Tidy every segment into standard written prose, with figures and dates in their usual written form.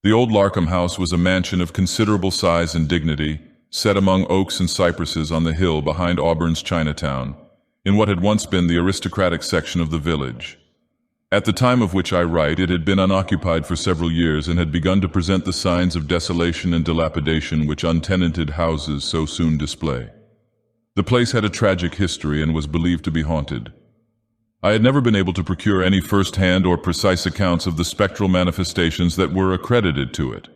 The old Larkham house was a mansion of considerable size and dignity, set among oaks and cypresses on the hill behind Auburn's Chinatown, in what had once been the aristocratic section of the village. At the time of which I write, it had been unoccupied for several years and had begun to present the signs of desolation and dilapidation which untenanted houses so soon display. The place had a tragic history and was believed to be haunted. I had never been able to procure any first-hand or precise accounts of the spectral manifestations that were accredited to it,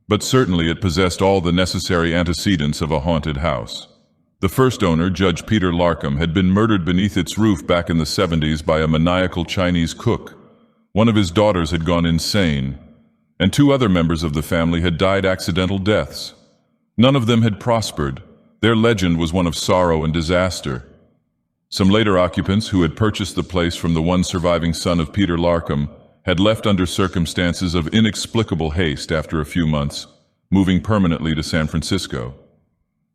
but certainly it possessed all the necessary antecedents of a haunted house. The first owner, Judge Peter Larkham, had been murdered beneath its roof back in the 70s by a maniacal Chinese cook. One of his daughters had gone insane, and two other members of the family had died accidental deaths. None of them had prospered. Their legend was one of sorrow and disaster. Some later occupants, who had purchased the place from the one surviving son of Peter Larkham, had left under circumstances of inexplicable haste after a few months, moving permanently to San Francisco.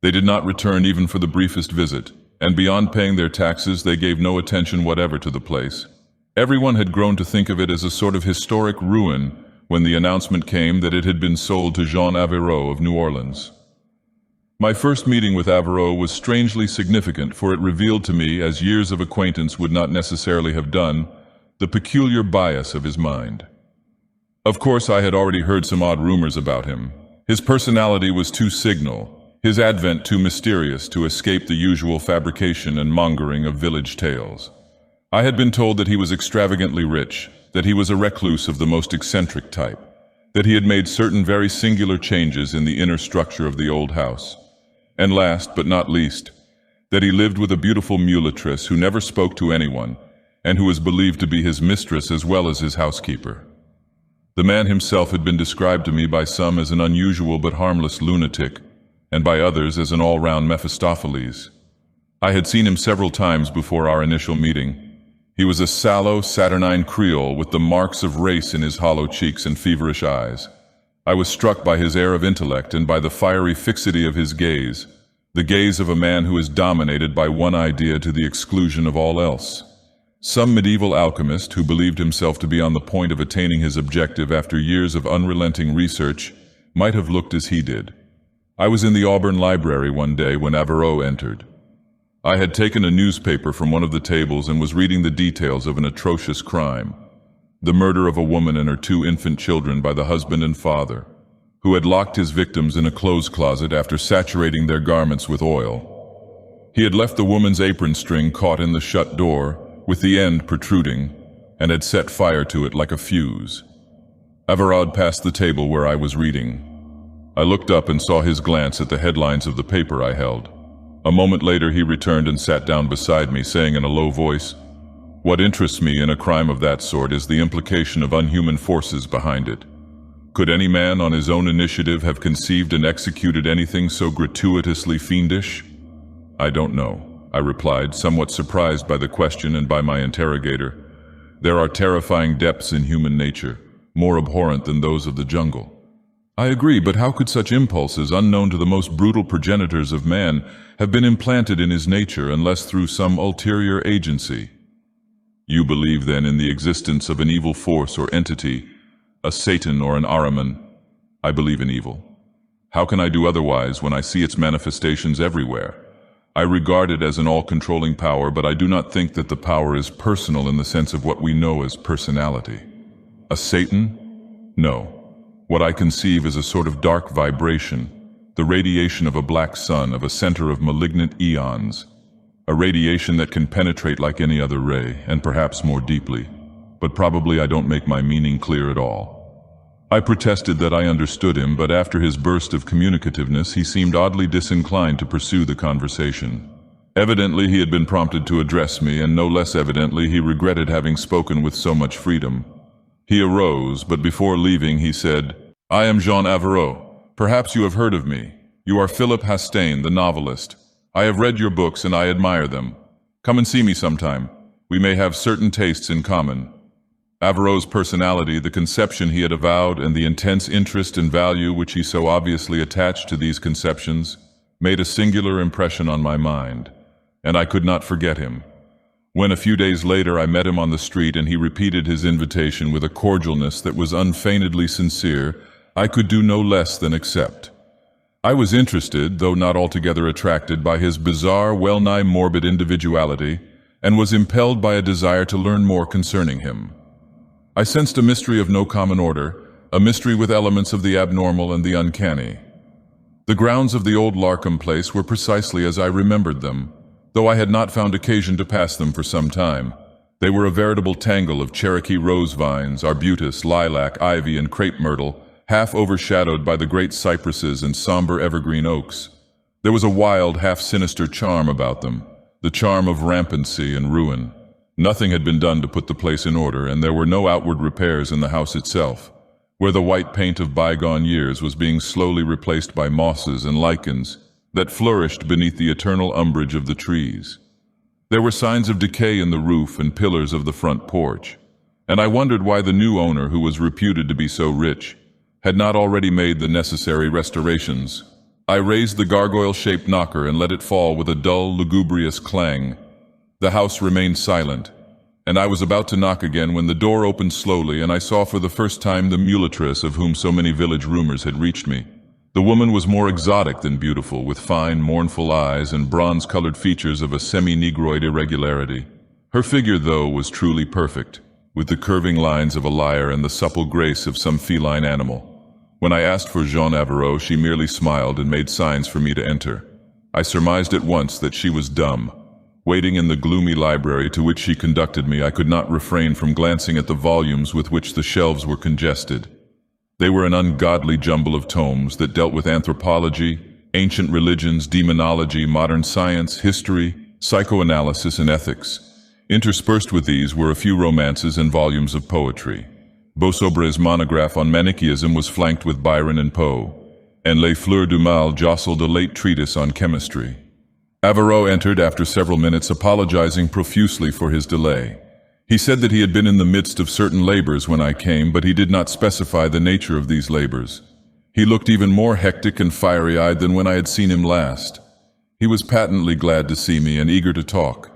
They did not return even for the briefest visit, and beyond paying their taxes, they gave no attention whatever to the place. Everyone had grown to think of it as a sort of historic ruin when the announcement came that it had been sold to Jean Averot of New Orleans. My first meeting with Averot was strangely significant, for it revealed to me, as years of acquaintance would not necessarily have done, the peculiar bias of his mind. Of course, I had already heard some odd rumors about him. His personality was too signal, his advent too mysterious to escape the usual fabrication and mongering of village tales. I had been told that he was extravagantly rich, that he was a recluse of the most eccentric type, that he had made certain very singular changes in the inner structure of the old house, and last but not least, that he lived with a beautiful mulatress who never spoke to anyone, and who was believed to be his mistress as well as his housekeeper. The man himself had been described to me by some as an unusual but harmless lunatic, and by others as an all-round Mephistopheles. I had seen him several times before our initial meeting. He was a sallow, saturnine Creole with the marks of race in his hollow cheeks and feverish eyes. I was struck by his air of intellect and by the fiery fixity of his gaze, the gaze of a man who is dominated by one idea to the exclusion of all else. Some medieval alchemist who believed himself to be on the point of attaining his objective after years of unrelenting research might have looked as he did. I was in the Auburn Library one day when Averot entered. I had taken a newspaper from one of the tables and was reading the details of an atrocious crime, the murder of a woman and her two infant children by the husband and father, who had locked his victims in a clothes closet after saturating their garments with oil. He had left the woman's apron string caught in the shut door, with the end protruding, and had set fire to it like a fuse. Averot passed the table where I was reading. I looked up and saw his glance at the headlines of the paper I held. A moment later he returned and sat down beside me, saying in a low voice, "What interests me in a crime of that sort is the implication of unhuman forces behind it. Could any man on his own initiative have conceived and executed anything so gratuitously fiendish?" "I don't know," I replied, somewhat surprised by the question and by my interrogator. "There are terrifying depths in human nature, more abhorrent than those of the jungle." "I agree, but how could such impulses, unknown to the most brutal progenitors of man, have been implanted in his nature unless through some ulterior agency?" "You believe, then, in the existence of an evil force or entity, a Satan or an Ahriman?" "I believe in evil. How can I do otherwise when I see its manifestations everywhere? I regard it as an all-controlling power, but I do not think that the power is personal in the sense of what we know as personality." "A Satan? No. What I conceive is a sort of dark vibration, the radiation of a black sun, of a center of malignant eons, a radiation that can penetrate like any other ray, and perhaps more deeply. But probably I don't make my meaning clear at all." I protested that I understood him, but after his burst of communicativeness he seemed oddly disinclined to pursue the conversation. Evidently he had been prompted to address me, and no less evidently he regretted having spoken with so much freedom. He arose, but before leaving he said, "I am Jean Averot. Perhaps you have heard of me. You are Philip Hastain, the novelist. I have read your books and I admire them. Come and see me sometime. We may have certain tastes in common." Averot's personality, the conception he had avowed, and the intense interest and value which he so obviously attached to these conceptions, made a singular impression on my mind, and I could not forget him. When a few days later I met him on the street and he repeated his invitation with a cordialness that was unfeignedly sincere, I could do no less than accept. I was interested, though not altogether attracted, by his bizarre, well-nigh morbid individuality, and was impelled by a desire to learn more concerning him. I sensed a mystery of no common order, a mystery with elements of the abnormal and the uncanny. The grounds of the old Larkham place were precisely as I remembered them, though I had not found occasion to pass them for some time. They were a veritable tangle of Cherokee rose vines, arbutus, lilac, ivy, and crepe myrtle, half overshadowed by the great cypresses and somber evergreen oaks. There was a wild, half-sinister charm about them, the charm of rampancy and ruin. Nothing had been done to put the place in order, and there were no outward repairs in the house itself, where the white paint of bygone years was being slowly replaced by mosses and lichens that flourished beneath the eternal umbrage of the trees. There were signs of decay in the roof and pillars of the front porch, and I wondered why the new owner, who was reputed to be so rich, had not already made the necessary restorations. I raised the gargoyle-shaped knocker and let it fall with a dull, lugubrious clang. The house remained silent, and I was about to knock again when the door opened slowly and I saw for the first time the mulatress of whom so many village rumors had reached me. The woman was more exotic than beautiful, with fine, mournful eyes and bronze-colored features of a semi-negroid irregularity. Her figure, though, was truly perfect, with the curving lines of a lyre and the supple grace of some feline animal. When I asked for Jean Averot, she merely smiled and made signs for me to enter. I surmised at once that she was dumb. Waiting in the gloomy library to which she conducted me, I could not refrain from glancing at the volumes with which the shelves were congested. They were an ungodly jumble of tomes that dealt with anthropology, ancient religions, demonology, modern science, history, psychoanalysis, and ethics. Interspersed with these were a few romances and volumes of poetry. Beausobre's monograph on Manichaeism was flanked with Byron and Poe, and Les Fleurs du Mal jostled a late treatise on chemistry. Averot entered after several minutes, apologizing profusely for his delay. He said that he had been in the midst of certain labors when I came, but he did not specify the nature of these labors. He looked even more hectic and fiery-eyed than when I had seen him last. He was patently glad to see me and eager to talk.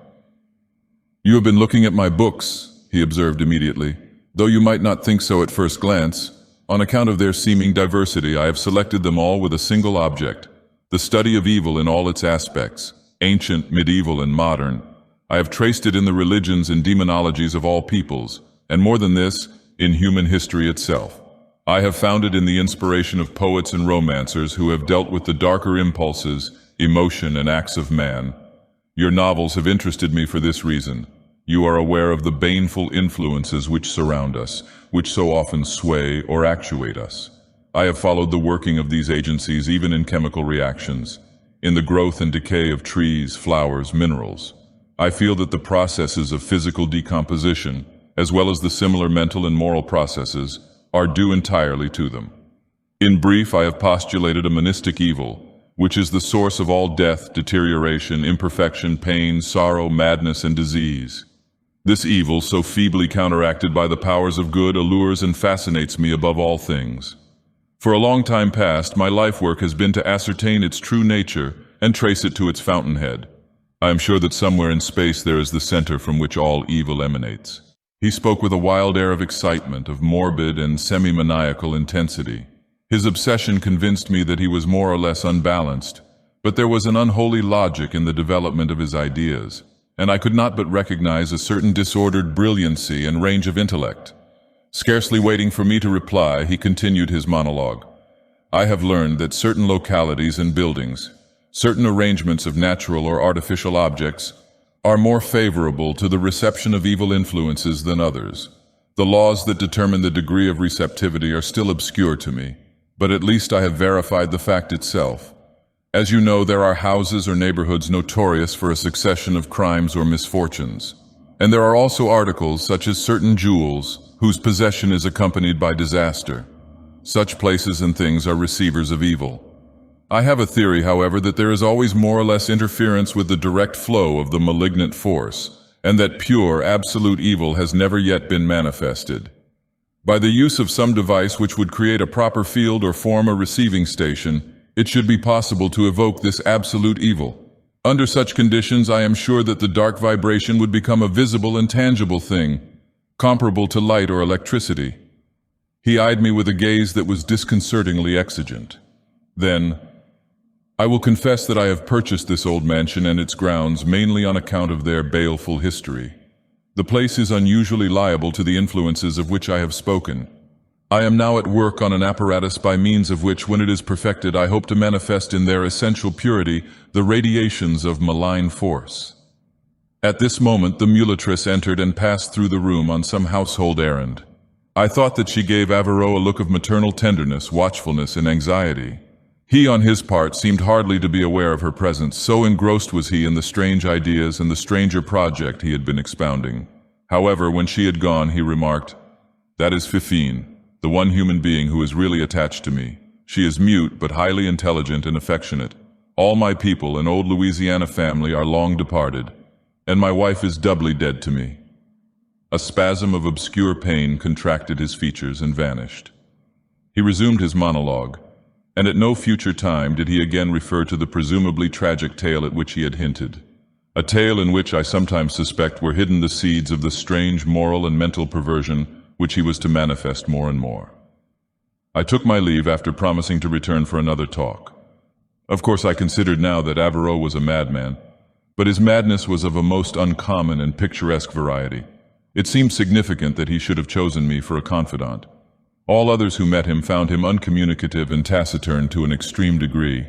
"You have been looking at my books," he observed immediately. "Though you might not think so at first glance, on account of their seeming diversity, I have selected them all with a single object, the study of evil in all its aspects, ancient, medieval, and modern. I have traced it in the religions and demonologies of all peoples, and more than this, in human history itself. I have found it in the inspiration of poets and romancers who have dealt with the darker impulses, emotion, and acts of man. Your novels have interested me for this reason. You are aware of the baneful influences which surround us, which so often sway or actuate us. I have followed the working of these agencies even in chemical reactions, in the growth and decay of trees, flowers, minerals. I feel that the processes of physical decomposition, as well as the similar mental and moral processes, are due entirely to them. In brief, I have postulated a monistic evil, which is the source of all death, deterioration, imperfection, pain, sorrow, madness, and disease. This evil, so feebly counteracted by the powers of good, allures and fascinates me above all things. For a long time past, my life work has been to ascertain its true nature and trace it to its fountainhead. I am sure that somewhere in space there is the center from which all evil emanates." He spoke with a wild air of excitement, of morbid and semi-maniacal intensity. His obsession convinced me that he was more or less unbalanced, but there was an unholy logic in the development of his ideas, and I could not but recognize a certain disordered brilliancy and range of intellect. Scarcely waiting for me to reply, he continued his monologue. "I have learned that certain localities and buildings, certain arrangements of natural or artificial objects, are more favorable to the reception of evil influences than others. The laws that determine the degree of receptivity are still obscure to me, but at least I have verified the fact itself. As you know, there are houses or neighborhoods notorious for a succession of crimes or misfortunes. And there are also articles, such as certain jewels, whose possession is accompanied by disaster. Such places and things are receivers of evil. I have a theory, however, that there is always more or less interference with the direct flow of the malignant force, and that pure, absolute evil has never yet been manifested. By the use of some device which would create a proper field or form a receiving station, it should be possible to evoke this absolute evil. Under such conditions, I am sure that the dark vibration would become a visible and tangible thing, comparable to light or electricity. He eyed me with a gaze that was disconcertingly exigent. Then, "I will confess that I have purchased this old mansion and its grounds mainly on account of their baleful history. The place is unusually liable to the influences of which I have spoken. I am now at work on an apparatus by means of which, when it is perfected, I hope to manifest in their essential purity the radiations of malign force." At this moment the mulatress entered and passed through the room on some household errand. I thought that she gave Averroe a look of maternal tenderness, watchfulness, and anxiety. He, on his part, seemed hardly to be aware of her presence, so engrossed was he in the strange ideas and the stranger project he had been expounding. However, when she had gone, he remarked, "That is Fifine, the one human being who is really attached to me. She is mute, but highly intelligent and affectionate. All my people, an old Louisiana family, are long departed, and my wife is doubly dead to me." A spasm of obscure pain contracted his features and vanished. He resumed his monologue, and at no future time did he again refer to the presumably tragic tale at which he had hinted. A tale in which I sometimes suspect were hidden the seeds of the strange moral and mental perversion which he was to manifest more and more. I took my leave after promising to return for another talk. Of course, I considered now that Averroe was a madman, but his madness was of a most uncommon and picturesque variety. It seemed significant that he should have chosen me for a confidant. All others who met him found him uncommunicative and taciturn to an extreme degree.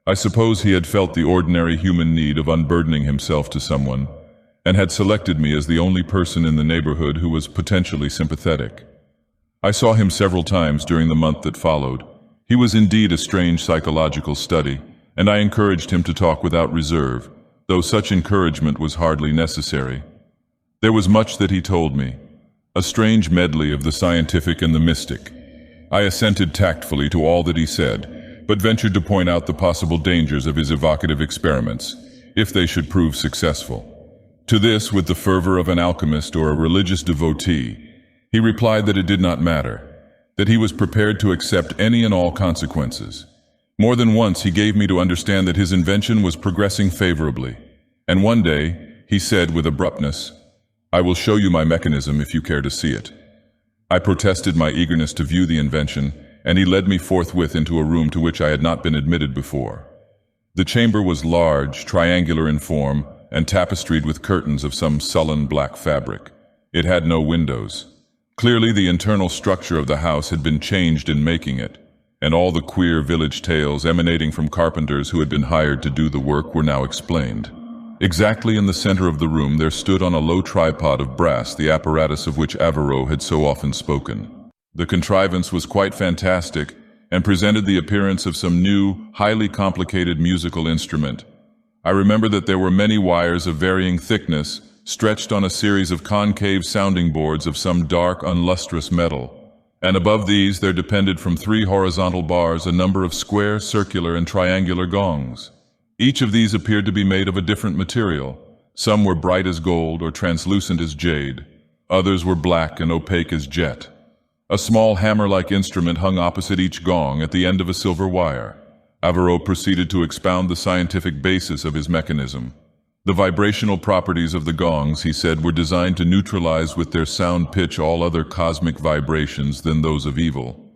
I suppose he had felt the ordinary human need of unburdening himself to someone, and had selected me as the only person in the neighborhood who was potentially sympathetic. I saw him several times during the month that followed. He was indeed a strange psychological study, and I encouraged him to talk without reserve, though such encouragement was hardly necessary. There was much that he told me, a strange medley of the scientific and the mystic. I assented tactfully to all that he said, but ventured to point out the possible dangers of his evocative experiments, if they should prove successful. To this, with the fervor of an alchemist or a religious devotee, he replied that it did not matter, that he was prepared to accept any and all consequences. More than once he gave me to understand that his invention was progressing favorably, and one day he said with abruptness, "I will show you my mechanism if you care to see it." I protested my eagerness to view the invention, and he led me forthwith into a room to which I had not been admitted before. The chamber was large, triangular in form, and tapestried with curtains of some sullen black fabric. It had no windows. Clearly the internal structure of the house had been changed in making it, and all the queer village tales emanating from carpenters who had been hired to do the work were now explained. Exactly in the center of the room there stood on a low tripod of brass the apparatus of which Averroe had so often spoken. The contrivance was quite fantastic and presented the appearance of some new, highly complicated musical instrument. I remember that there were many wires of varying thickness stretched on a series of concave sounding boards of some dark, unlustrous metal, and above these there depended from 3 horizontal bars a number of square, circular, and triangular gongs. Each of these appeared to be made of a different material. Some were bright as gold or translucent as jade. Others were black and opaque as jet. A small hammer-like instrument hung opposite each gong at the end of a silver wire. Averroe proceeded to expound the scientific basis of his mechanism. The vibrational properties of the gongs, he said, were designed to neutralize with their sound pitch all other cosmic vibrations than those of evil.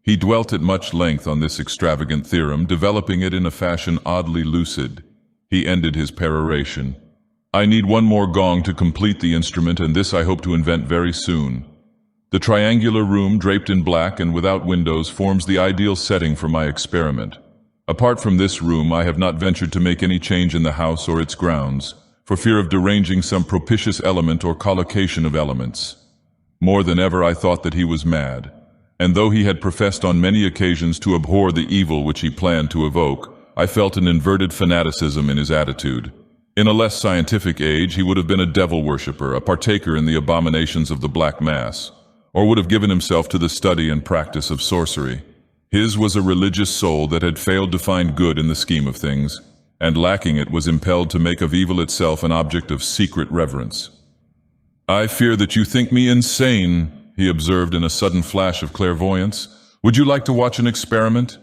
He dwelt at much length on this extravagant theorem, developing it in a fashion oddly lucid. He ended his peroration. "I need one more gong to complete the instrument, and this I hope to invent very soon. The triangular room, draped in black and without windows, forms the ideal setting for my experiment. Apart from this room, I have not ventured to make any change in the house or its grounds, for fear of deranging some propitious element or collocation of elements." More than ever I thought that he was mad, and though he had professed on many occasions to abhor the evil which he planned to evoke, I felt an inverted fanaticism in his attitude. In a less scientific age, he would have been a devil worshipper, a partaker in the abominations of the Black Mass, or would have given himself to the study and practice of sorcery. His was a religious soul that had failed to find good in the scheme of things, and lacking it was impelled to make of evil itself an object of secret reverence. "I fear that you think me insane," he observed in a sudden flash of clairvoyance. "Would you like to watch an experiment?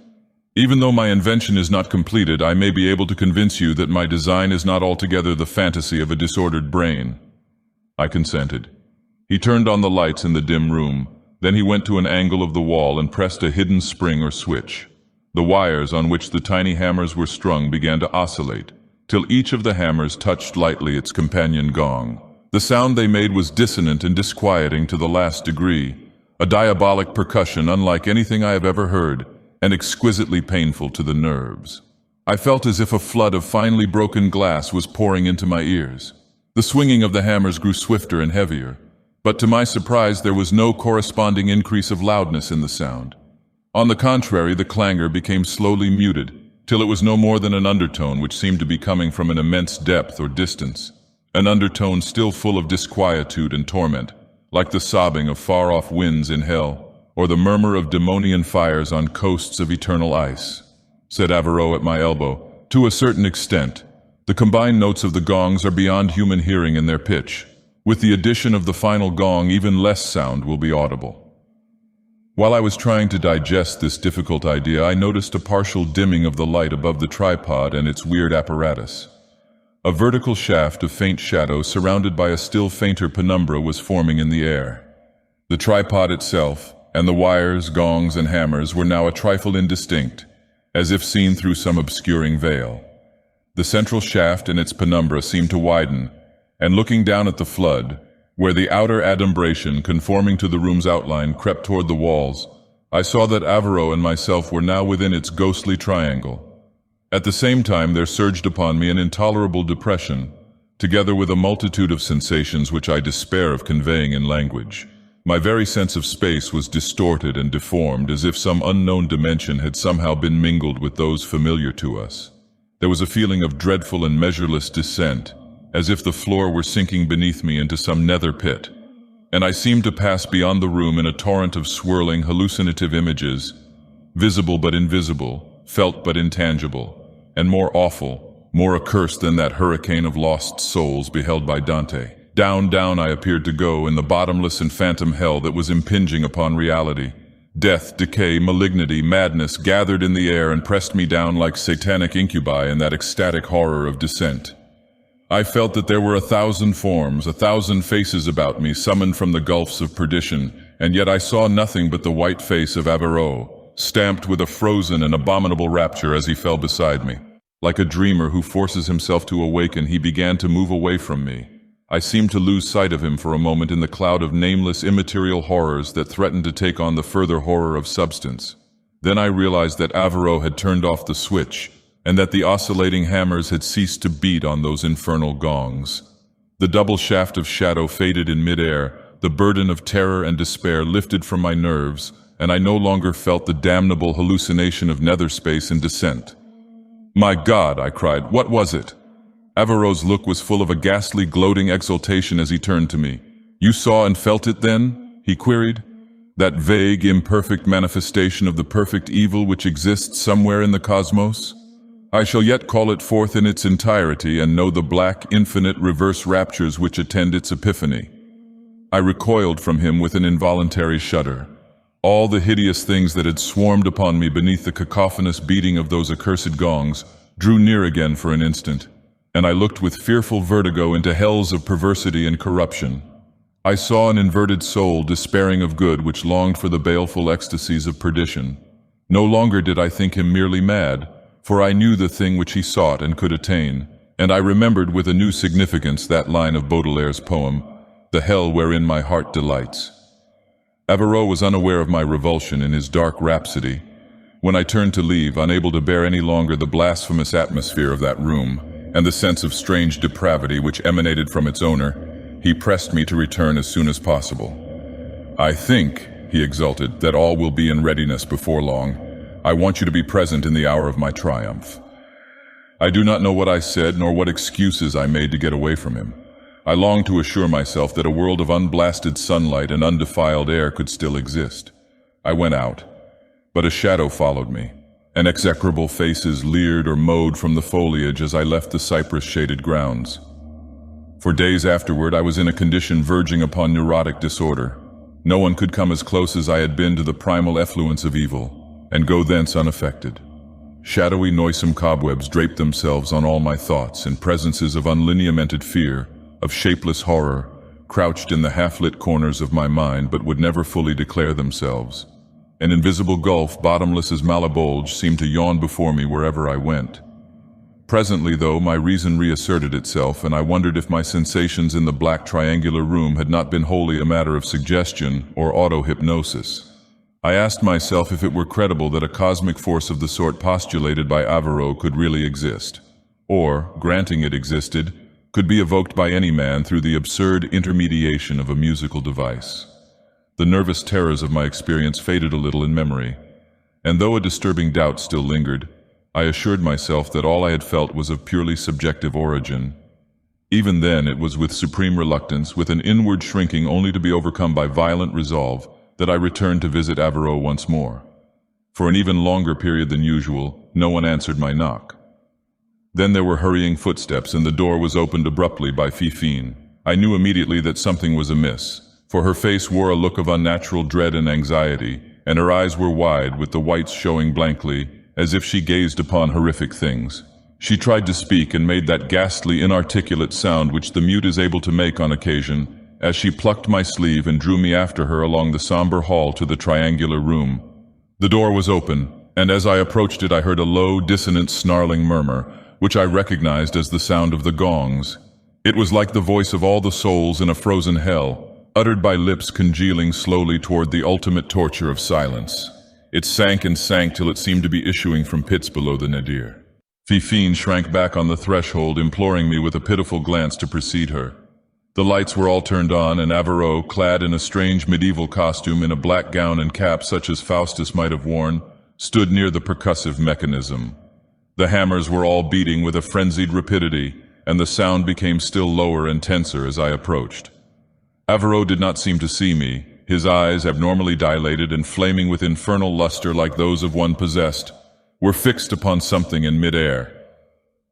Even though my invention is not completed, I may be able to convince you that my design is not altogether the fantasy of a disordered brain." I consented. He turned on the lights in the dim room. Then he went to an angle of the wall and pressed a hidden spring or switch. The wires on which the tiny hammers were strung began to oscillate, till each of the hammers touched lightly its companion gong. The sound they made was dissonant and disquieting to the last degree, a diabolic percussion unlike anything I have ever heard, and exquisitely painful to the nerves. I felt as if a flood of finely broken glass was pouring into my ears. The swinging of the hammers grew swifter and heavier, but to my surprise there was no corresponding increase of loudness in the sound. On the contrary, the clangor became slowly muted, till it was no more than an undertone which seemed to be coming from an immense depth or distance, an undertone still full of disquietude and torment, like the sobbing of far-off winds in hell, or the murmur of demonian fires on coasts of eternal ice. Said Averroë at my elbow, "To a certain extent, the combined notes of the gongs are beyond human hearing in their pitch. With the addition of the final gong, even less sound will be audible." While I was trying to digest this difficult idea, I noticed a partial dimming of the light above the tripod and its weird apparatus. A vertical shaft of faint shadow surrounded by a still fainter penumbra was forming in the air. The tripod itself, and the wires, gongs, and hammers were now a trifle indistinct, as if seen through some obscuring veil. The central shaft and its penumbra seemed to widen, and looking down at the flood, where the outer adumbration conforming to the room's outline crept toward the walls, I saw that Averroë and myself were now within its ghostly triangle. At the same time there surged upon me an intolerable depression, together with a multitude of sensations which I despair of conveying in language. My very sense of space was distorted and deformed, as if some unknown dimension had somehow been mingled with those familiar to us. There was a feeling of dreadful and measureless descent, as if the floor were sinking beneath me into some nether pit, and I seemed to pass beyond the room in a torrent of swirling, hallucinative images, visible but invisible, felt but intangible, and more awful, more accursed than that hurricane of lost souls beheld by Dante. Down, down I appeared to go in the bottomless and phantom hell that was impinging upon reality. Death, decay, malignity, madness gathered in the air and pressed me down like satanic incubi in that ecstatic horror of descent. I felt that there were 1,000 forms, 1,000 faces about me, summoned from the gulfs of perdition, and yet I saw nothing but the white face of Averroë, stamped with a frozen and abominable rapture as he fell beside me. Like a dreamer who forces himself to awaken, he began to move away from me. I seemed to lose sight of him for a moment in the cloud of nameless, immaterial horrors that threatened to take on the further horror of substance. Then I realized that Averroë had turned off the switch, and that the oscillating hammers had ceased to beat on those infernal gongs. The double shaft of shadow faded in midair, the burden of terror and despair lifted from my nerves, and I no longer felt the damnable hallucination of nether space and descent. "My God," I cried, "what was it?" Averroë's look was full of a ghastly, gloating exultation as he turned to me. "You saw and felt it then?" he queried. "That vague, imperfect manifestation of the perfect evil which exists somewhere in the cosmos? I shall yet call it forth in its entirety and know the black, infinite, reverse raptures which attend its epiphany." I recoiled from him with an involuntary shudder. All the hideous things that had swarmed upon me beneath the cacophonous beating of those accursed gongs drew near again for an instant, and I looked with fearful vertigo into hells of perversity and corruption. I saw an inverted soul despairing of good which longed for the baleful ecstasies of perdition. No longer did I think him merely mad, for I knew the thing which he sought and could attain, and I remembered with a new significance that line of Baudelaire's poem, "The hell wherein my heart delights." Averroë was unaware of my revulsion in his dark rhapsody. When I turned to leave, unable to bear any longer the blasphemous atmosphere of that room, and the sense of strange depravity which emanated from its owner, he pressed me to return as soon as possible. "I think," he exulted, "that all will be in readiness before long. I want you to be present in the hour of my triumph." I do not know what I said nor what excuses I made to get away from him. I longed to assure myself that a world of unblasted sunlight and undefiled air could still exist. I went out, but a shadow followed me, and execrable faces leered or mowed from the foliage as I left the cypress-shaded grounds. For days afterward I was in a condition verging upon neurotic disorder. No one could come as close as I had been to the primal effluence of evil, and go thence unaffected. Shadowy, noisome cobwebs draped themselves on all my thoughts, and presences of unlineamented fear, of shapeless horror, crouched in the half-lit corners of my mind but would never fully declare themselves. An invisible gulf, bottomless as Malabulge, seemed to yawn before me wherever I went. Presently, though, my reason reasserted itself, and I wondered if my sensations in the black triangular room had not been wholly a matter of suggestion or auto-hypnosis. I asked myself if it were credible that a cosmic force of the sort postulated by Averroes could really exist, or, granting it existed, could be evoked by any man through the absurd intermediation of a musical device. The nervous terrors of my experience faded a little in memory, and though a disturbing doubt still lingered, I assured myself that all I had felt was of purely subjective origin. Even then, it was with supreme reluctance, with an inward shrinking only to be overcome by violent resolve, that I returned to visit Averroes once more. For an even longer period than usual, no one answered my knock. Then there were hurrying footsteps, and the door was opened abruptly by Fifine. I knew immediately that something was amiss, for her face wore a look of unnatural dread and anxiety, and her eyes were wide, with the whites showing blankly, as if she gazed upon horrific things. She tried to speak and made that ghastly, inarticulate sound which the mute is able to make on occasion, as she plucked my sleeve and drew me after her along the somber hall to the triangular room. The door was open, and as I approached it I heard a low, dissonant, snarling murmur, which I recognized as the sound of the gongs. It was like the voice of all the souls in a frozen hell, uttered by lips congealing slowly toward the ultimate torture of silence. It sank and sank till it seemed to be issuing from pits below the nadir. Fifine shrank back on the threshold, imploring me with a pitiful glance to precede her. The lights were all turned on, and Averroes, clad in a strange medieval costume in a black gown and cap such as Faustus might have worn, stood near the percussive mechanism. The hammers were all beating with a frenzied rapidity, and the sound became still lower and tenser as I approached. Averroes did not seem to see me. His eyes, abnormally dilated and flaming with infernal luster like those of one possessed, were fixed upon something in mid-air.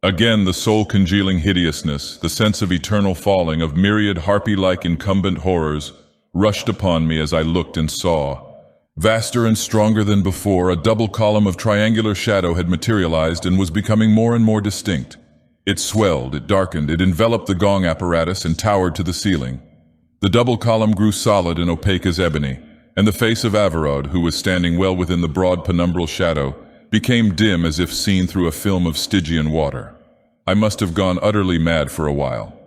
Again the soul-congealing hideousness, the sense of eternal falling, of myriad harpy-like incumbent horrors, rushed upon me as I looked and saw. Vaster and stronger than before, a double column of triangular shadow had materialized and was becoming more and more distinct. It swelled, it darkened, it enveloped the gong apparatus and towered to the ceiling. The double column grew solid and opaque as ebony, and the face of Averroes, who was standing well within the broad penumbral shadow, became dim as if seen through a film of Stygian water. I must have gone utterly mad for a while.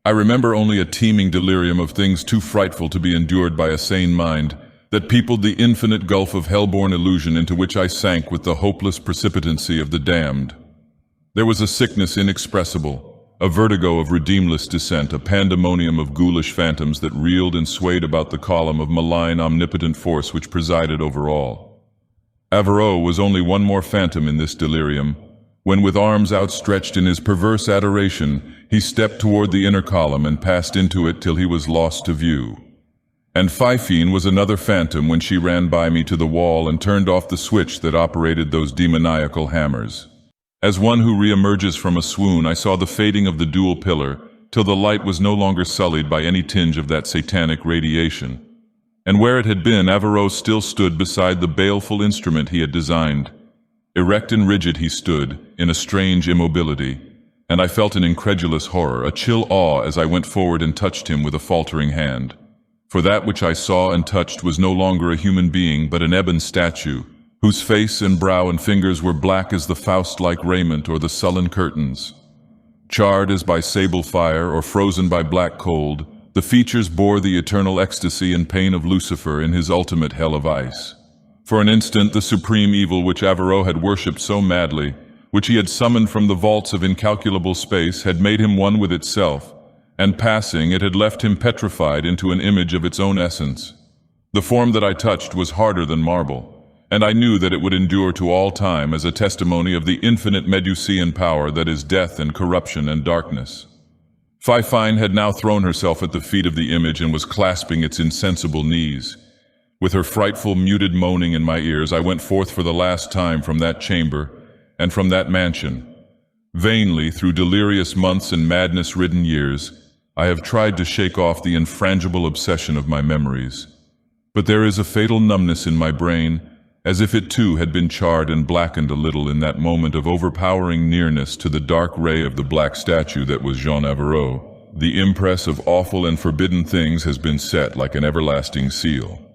I remember only a teeming delirium of things too frightful to be endured by a sane mind, that peopled the infinite gulf of hell-born illusion into which I sank with the hopeless precipitancy of the damned. There was a sickness inexpressible, a vertigo of redeemless descent, a pandemonium of ghoulish phantoms that reeled and swayed about the column of malign, omnipotent force which presided over all. Averroes was only one more phantom in this delirium, when with arms outstretched in his perverse adoration, he stepped toward the inner column and passed into it till he was lost to view. And Fifine was another phantom when she ran by me to the wall and turned off the switch that operated those demoniacal hammers. As one who re-emerges from a swoon, I saw the fading of the dual pillar, till the light was no longer sullied by any tinge of that satanic radiation. And where it had been, Averroes still stood beside the baleful instrument he had designed. Erect and rigid he stood, in a strange immobility, and I felt an incredulous horror, a chill awe as I went forward and touched him with a faltering hand. For that which I saw and touched was no longer a human being, but an ebon statue, whose face and brow and fingers were black as the Faust-like raiment or the sullen curtains. Charred as by sable fire or frozen by black cold, the features bore the eternal ecstasy and pain of Lucifer in his ultimate hell of ice. For an instant, the supreme evil which Averroes had worshipped so madly, which he had summoned from the vaults of incalculable space, had made him one with itself, and passing, it had left him petrified into an image of its own essence. The form that I touched was harder than marble, and I knew that it would endure to all time as a testimony of the infinite Medusean power that is death and corruption and darkness. Fifine had now thrown herself at the feet of the image and was clasping its insensible knees. With her frightful, muted moaning in my ears, I went forth for the last time from that chamber and from that mansion. Vainly, through delirious months and madness-ridden years, I have tried to shake off the infrangible obsession of my memories. But there is a fatal numbness in my brain, as if it too had been charred and blackened a little in that moment of overpowering nearness to the dark ray of the black statue that was Jean Averroes. The impress of awful and forbidden things has been set like an everlasting seal.